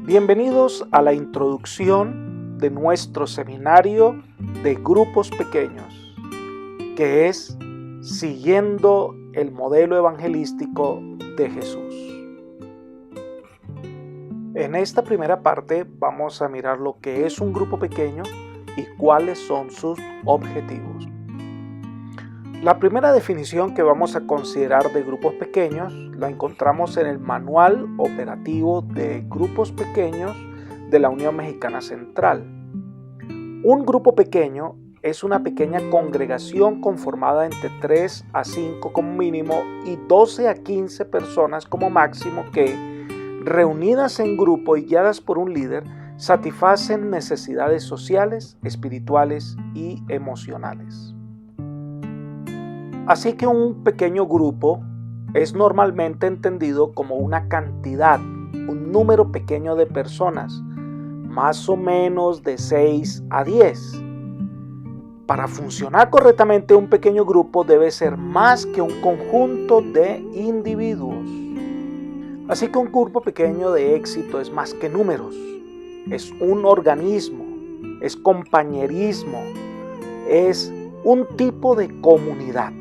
Bienvenidos a la introducción de nuestro seminario de grupos pequeños, que es Siguiendo el modelo evangelístico de Jesús. En esta primera parte vamos a mirar lo que es un grupo pequeño y cuáles son sus objetivos. La primera definición que vamos a considerar de grupos pequeños la encontramos en el Manual Operativo de Grupos Pequeños de la Unión Mexicana Central. Un grupo pequeño es una pequeña congregación conformada entre 3 a 5 como mínimo y 12 a 15 personas como máximo que, reunidas en grupo y guiadas por un líder, satisfacen necesidades sociales, espirituales y emocionales. Así que un pequeño grupo es normalmente entendido como una cantidad, un número pequeño de personas, más o menos de 6 a 10. Para funcionar correctamente, un pequeño grupo debe ser más que un conjunto de individuos. Así que un grupo pequeño de éxito es más que números, es un organismo, es compañerismo, es un tipo de comunidad.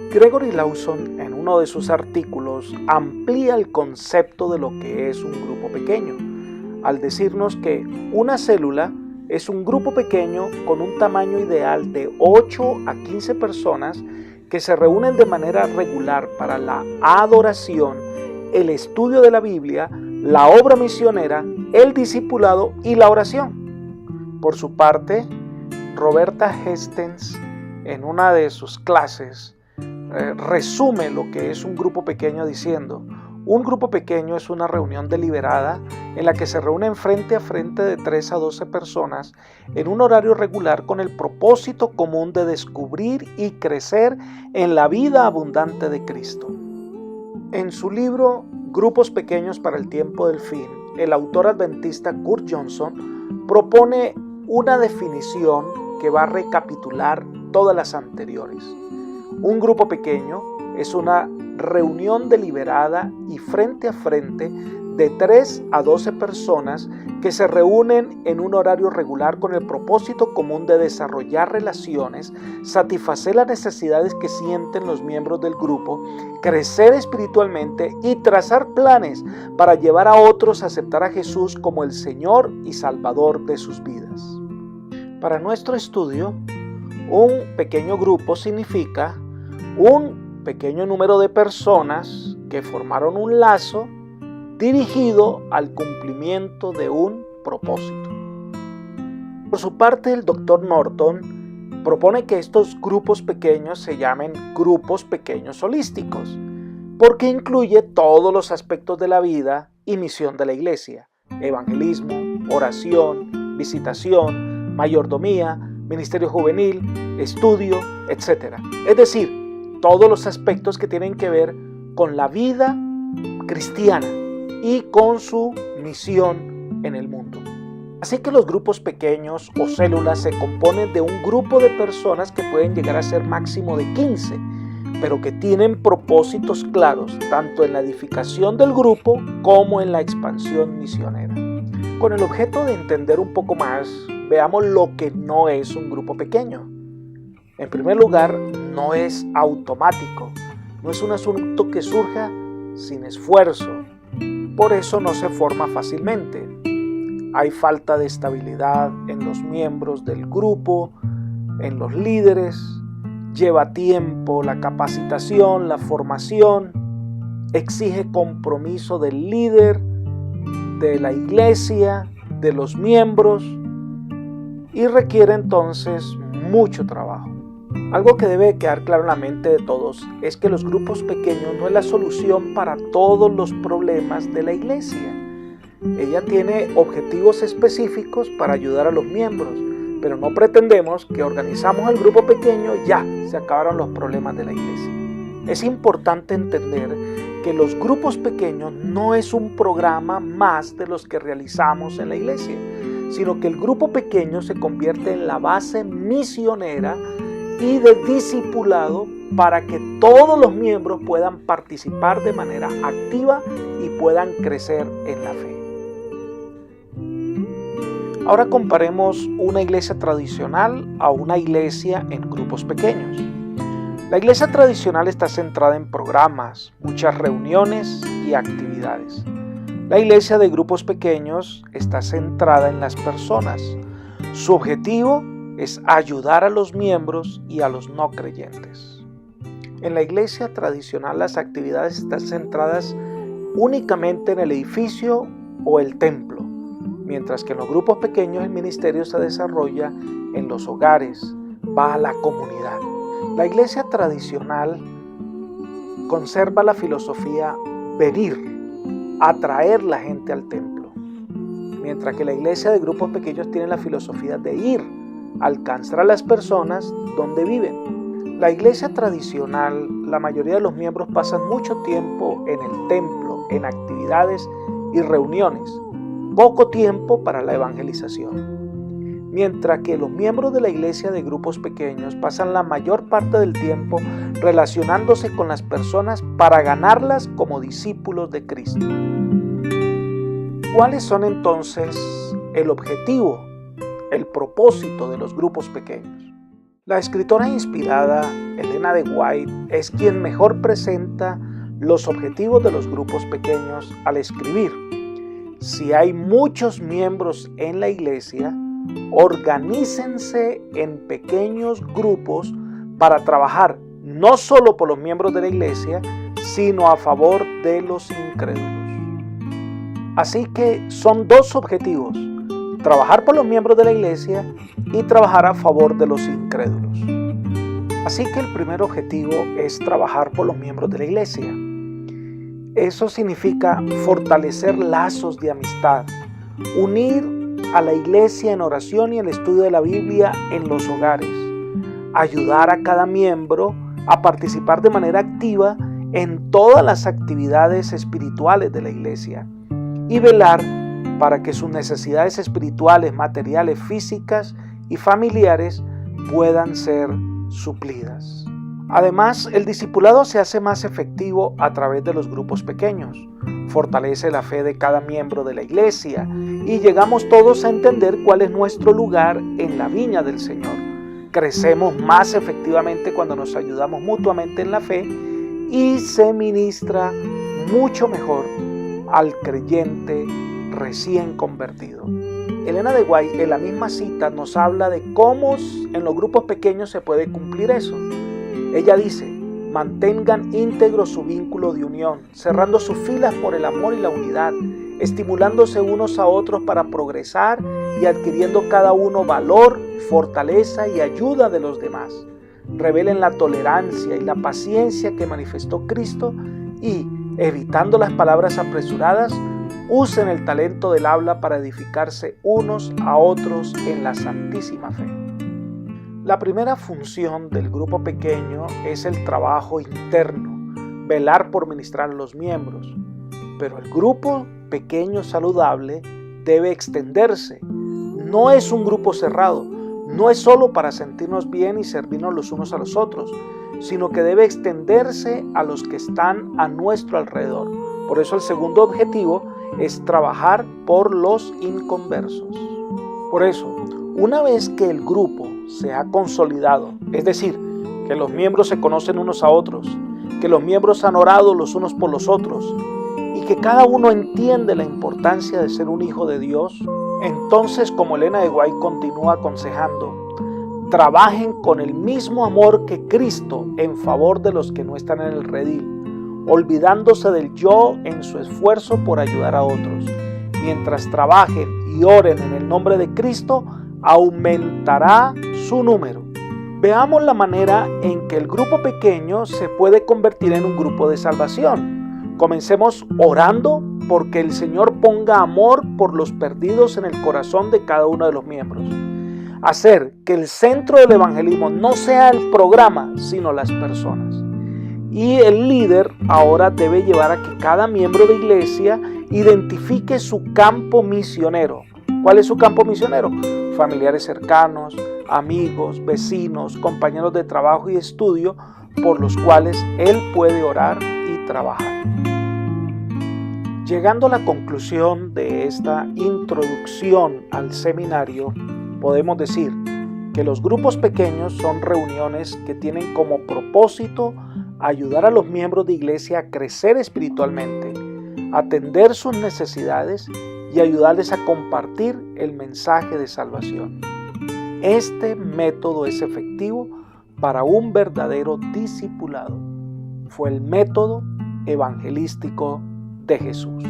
Gregory Lawson, en uno de sus artículos, amplía el concepto de lo que es un grupo pequeño, al decirnos que una célula es un grupo pequeño con un tamaño ideal de 8 a 15 personas que se reúnen de manera regular para la adoración, el estudio de la Biblia, la obra misionera, el discipulado y la oración. Por su parte, Roberta Hastings, en una de sus clases, resume lo que es un grupo pequeño diciendo: un grupo pequeño es una reunión deliberada en la que se reúnen frente a frente de 3 a 12 personas en un horario regular con el propósito común de descubrir y crecer en la vida abundante de Cristo. En su libro Grupos Pequeños para el Tiempo del Fin, el autor adventista Kurt Johnson propone una definición que va a recapitular todas las anteriores. Un grupo pequeño es una reunión deliberada y frente a frente de 3 a 12 personas que se reúnen en un horario regular con el propósito común de desarrollar relaciones, satisfacer las necesidades que sienten los miembros del grupo, crecer espiritualmente y trazar planes para llevar a otros a aceptar a Jesús como el Señor y Salvador de sus vidas. Para nuestro estudio, un pequeño grupo significa un pequeño número de personas que formaron un lazo dirigido al cumplimiento de un propósito. Por su parte, el Dr. Norton propone que estos grupos pequeños se llamen grupos pequeños holísticos, porque incluye todos los aspectos de la vida y misión de la iglesia: evangelismo, oración, visitación, mayordomía, ministerio juvenil, estudio, etc. Es decir, todos los aspectos que tienen que ver con la vida cristiana y con su misión en el mundo. Así que los grupos pequeños o células se componen de un grupo de personas que pueden llegar a ser máximo de 15, pero que tienen propósitos claros tanto en la edificación del grupo como en la expansión misionera. Con el objeto de entender un poco más, veamos lo que no es un grupo pequeño. En primer lugar, no es automático, no es un asunto que surja sin esfuerzo, por eso no se forma fácilmente. Hay falta de estabilidad en los miembros del grupo, en los líderes, lleva tiempo la capacitación, la formación, exige compromiso del líder, de la iglesia, de los miembros y requiere entonces mucho trabajo. Algo que debe quedar claro en la mente de todos es que los grupos pequeños no es la solución para todos los problemas de la iglesia. Ella tiene objetivos específicos para ayudar a los miembros, pero no pretendemos que organizamos el grupo pequeño y ya se acabaron los problemas de la iglesia. Es importante entender que los grupos pequeños no es un programa más de los que realizamos en la iglesia, sino que el grupo pequeño se convierte en la base misionera y de discipulado para que todos los miembros puedan participar de manera activa y puedan crecer en la fe. Ahora comparemos una iglesia tradicional a una iglesia en grupos pequeños. La iglesia tradicional está centrada en programas, muchas reuniones y actividades. La iglesia de grupos pequeños está centrada en las personas. Su objetivo es ayudar a los miembros y a los no creyentes. En la iglesia tradicional las actividades están centradas únicamente en el edificio o el templo, mientras que en los grupos pequeños el ministerio se desarrolla en los hogares, va a la comunidad. La iglesia tradicional conserva la filosofía venir, atraer la gente al templo, mientras que la iglesia de grupos pequeños tiene la filosofía de ir, alcanzar a las personas donde viven. La iglesia tradicional, la mayoría de los miembros pasan mucho tiempo en el templo, en actividades y reuniones, poco tiempo para la evangelización. Mientras que los miembros de la iglesia de grupos pequeños pasan la mayor parte del tiempo relacionándose con las personas para ganarlas como discípulos de Cristo. ¿Cuáles son entonces el objetivo, el propósito de los grupos pequeños? La escritora inspirada Elena de White es quien mejor presenta los objetivos de los grupos pequeños al escribir: si hay muchos miembros en la iglesia, organícense en pequeños grupos para trabajar no solo por los miembros de la iglesia, sino a favor de los incrédulos. Así que son dos objetivos: trabajar por los miembros de la iglesia y trabajar a favor de los incrédulos. Así que el primer objetivo es trabajar por los miembros de la iglesia. Eso significa fortalecer lazos de amistad, unir a la iglesia en oración y el estudio de la Biblia en los hogares, ayudar a cada miembro a participar de manera activa en todas las actividades espirituales de la iglesia y velar para que sus necesidades espirituales, materiales, físicas y familiares puedan ser suplidas. Además, el discipulado se hace más efectivo a través de los grupos pequeños. Fortalece la fe de cada miembro de la iglesia y llegamos todos a entender cuál es nuestro lugar en la viña del Señor. Crecemos más efectivamente cuando nos ayudamos mutuamente en la fe y se ministra mucho mejor al creyente recién convertido. Elena de White en la misma cita nos habla de cómo en los grupos pequeños se puede cumplir eso. Ella dice: mantengan íntegro su vínculo de unión, cerrando sus filas por el amor y la unidad, estimulándose unos a otros para progresar y adquiriendo cada uno valor, fortaleza y ayuda de los demás. Revelen la tolerancia y la paciencia que manifestó Cristo y, evitando las palabras apresuradas, usen el talento del habla para edificarse unos a otros en la santísima fe. La primera función del grupo pequeño es el trabajo interno, velar por ministrar a los miembros. Pero el grupo pequeño saludable debe extenderse. No es un grupo cerrado, no es solo para sentirnos bien y servirnos los unos a los otros, sino que debe extenderse a los que están a nuestro alrededor. Por eso el segundo objetivo es trabajar por los inconversos. Por eso, una vez que el grupo se ha consolidado, es decir, que los miembros se conocen unos a otros, que los miembros han orado los unos por los otros y que cada uno entiende la importancia de ser un hijo de Dios, entonces, como Elena de White continúa aconsejando, trabajen con el mismo amor que Cristo en favor de los que no están en el redil, olvidándose del yo en su esfuerzo por ayudar a otros. Mientras trabajen y oren en el nombre de Cristo, aumentará su número. Veamos la manera en que el grupo pequeño se puede convertir en un grupo de salvación. Comencemos orando porque el Señor ponga amor por los perdidos en el corazón de cada uno de los miembros. Hacer que el centro del evangelismo no sea el programa, sino las personas. Y el líder ahora debe llevar a que cada miembro de iglesia identifique su campo misionero. ¿Cuál es su campo misionero? Familiares cercanos, amigos, vecinos, compañeros de trabajo y estudio por los cuales él puede orar y trabajar. Llegando a la conclusión de esta introducción al seminario, podemos decir que los grupos pequeños son reuniones que tienen como propósito ayudar a los miembros de iglesia a crecer espiritualmente, atender sus necesidades y ayudarles a compartir el mensaje de salvación. Este método es efectivo para un verdadero discipulado. Fue el método evangelístico de Jesús.